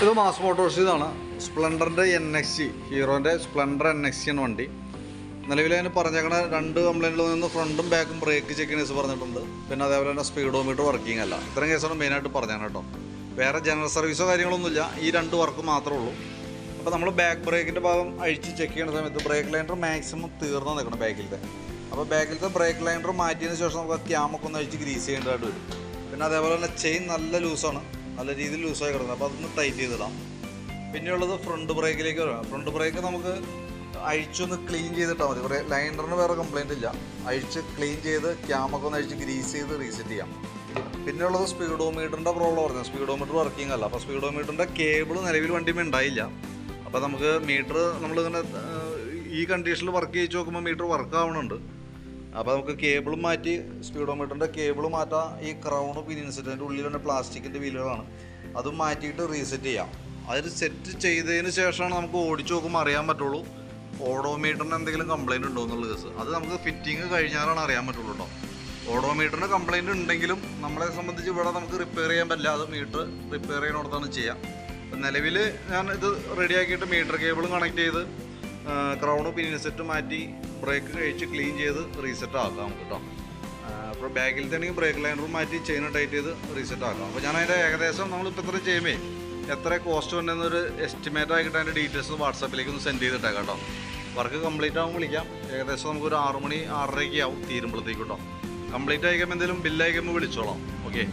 ഇത് mass Motors ഇതാണ് സ്പ്ലെൻഡറിൻ്റെ NXC, ഹീറോൻ്റെ Splendor NXC ആണ് വണ്ടി. നിലവിൽ അതിന് പറഞ്ഞേക്കണ 2 കംപ്ലൈൻറ്റിൽ നിന്ന് ഫ്രണ്ടും ബാക്കും ബ്രേക്ക് ചെക്കിനേഴ്സ് പറഞ്ഞിട്ടുണ്ട്. പിന്നെ അതേപോലെ തന്നെ സ്പീഡോമീറ്റർ വർക്കിംഗ് അല്ല. ഇത്രയും കേസാണ് മെയിനായിട്ട് പറഞ്ഞാണ് കേട്ടോ. വേറെ ജനറൽ സർവീസോ കാര്യങ്ങളൊന്നുമില്ല, ഈ 2 വർക്ക് മാത്രമേ ഉള്ളൂ. അപ്പോൾ നമ്മൾ ബാക്ക് ബ്രേക്കിൻ്റെ ഭാഗം അഴിച്ച് ചെക്ക് ചെയ്യുന്ന സമയത്ത് ബ്രേക്ക് ലൈനർ മാക്സിമം തീർന്ന് നിൽക്കണം ബാക്കിലത്തെ. അപ്പോൾ ബാക്കിലത്തെ ബ്രേക്ക് ലൈനർ മാറ്റിയതിന് ശേഷം നമുക്ക് ക്യാമൊക്കെ ഒന്ന് അഴിച്ച് ഗ്രീസ് ചെയ്യേണ്ടതായിട്ട് വരും. പിന്നെ അതേപോലെ തന്നെ ചെയിൻ നല്ല ലൂസാണ്, നല്ല രീതിയിൽ ലൂസായി കിടക്കുന്നത്. അപ്പോൾ അതൊന്ന് ടൈറ്റ് ചെയ്തിടാം. പിന്നെയുള്ളത് ഫ്രണ്ട് ബ്രേക്കിലേക്ക് വരാം. ഫ്രണ്ട് ബ്രേക്ക് നമുക്ക് അഴിച്ചൊന്ന് ക്ലീൻ ചെയ്തിട്ടാൽ മതി. കുറേ ലൈനറിന് വേറെ കംപ്ലൈൻറ്റ് ഇല്ല. അഴിച്ച് ക്ലീൻ ചെയ്ത് ക്യാമൊക്കെ ഒന്ന് അഴിച്ച് ഗ്രീസ് ചെയ്ത് റീസെറ്റ് ചെയ്യാം. പിന്നെയുള്ളത് സ്പീഡോമീറ്ററിൻ്റെ പ്രോബ്ലം പറഞ്ഞത്. സ്പീഡോമീറ്റർ വർക്കിംഗ് അല്ല. അപ്പോൾ സ്പീഡോമീറ്ററിൻ്റെ കേബിൾ നിലവിൽ വണ്ടിയിൽ ഉണ്ടായില്ല. അപ്പോൾ നമുക്ക് മീറ്റർ നമ്മളിങ്ങനെ ഈ കണ്ടീഷനിൽ വർക്ക് ചെയ്യിച്ച് നോക്കുമ്പോൾ മീറ്റർ വർക്ക് ആവുന്നുണ്ട്. അപ്പോൾ നമുക്ക് കേബിൾ മാറ്റി സ്പീഡോമീറ്ററിൻ്റെ കേബിൾ മാറ്റാം. ഈ ക്രൗണ് പിനിൻസിറ്റ് അതിൻ്റെ ഉള്ളിൽ തന്നെ പ്ലാസ്റ്റിക്കിൻ്റെ വീലുകളാണ്, അതും മാറ്റിയിട്ട് റീസെറ്റ് ചെയ്യാം. അതിൽ സെറ്റ് ചെയ്തതിന് ശേഷമാണ് നമുക്ക് ഓടിച്ച് നോക്കുമ്പോൾ അറിയാൻ പറ്റുള്ളൂ ഓഡോമീറ്ററിന് എന്തെങ്കിലും കംപ്ലയിൻറ്റ് ഉണ്ടോ എന്നുള്ള കേസ്. അത് നമുക്ക് ഫിറ്റിങ് കഴിഞ്ഞാലാണ് അറിയാൻ പറ്റുള്ളൂ കേട്ടോ. ഓഡോമീറ്ററിന് കംപ്ലയിൻറ്റ് ഉണ്ടെങ്കിലും നമ്മളെ സംബന്ധിച്ച് ഇവിടെ നമുക്ക് റിപ്പയർ ചെയ്യാൻ പറ്റില്ല. അത് മീറ്റർ റിപ്പയർ ചെയ്യുന്നിടത്താണ് ചെയ്യാം. നിലവിൽ ഞാൻ ഇത് റെഡിയാക്കിയിട്ട് മീറ്റർ കേബിളും കണക്ട് ചെയ്ത് ക്രൗണ് പിനിൻസെറ്റ് മാറ്റി ബ്രേക്ക് കഴിച്ച് ക്ലീൻ ചെയ്ത് റീസെറ്റ് ആക്കാം നമുക്ക് കേട്ടോ. അപ്പോൾ ബാക്കിൽ തന്നെ ബ്രേക്ക് ലൈനറും മാറ്റി ചെയിൻ ടൈറ്റ് ചെയ്ത് റീസെറ്റ് ആക്കാം. അപ്പോൾ ഞാൻ അതിൻ്റെ ഏകദേശം നമ്മളിപ്പോൾ ഇത്ര ചെയ്യുമ്പോൾ എത്ര കോസ്റ്റ് ഉണ്ടെന്നൊരു എസ്റ്റിമേറ്റ് ആക്കിയിട്ട് അതിൻ്റെ ഡീറ്റെയിൽസ് വാട്സാപ്പിലേക്ക് ഒന്ന് സെൻഡ് ചെയ്തിട്ടേക്കാം കേട്ടോ. വർക്ക് കംപ്ലീറ്റ് ആകുമ്പോൾ വിളിക്കാം. ഏകദേശം നമുക്കൊരു 6 മണി 6:30 ആവും തീരുമ്പോഴത്തേക്കും കേട്ടോ. കംപ്ലീറ്റ് ആയിക്കുമ്പോൾ എന്തെങ്കിലും ബില്ല് അയക്കുമ്പോൾ വിളിച്ചോളാം. ഓക്കെ.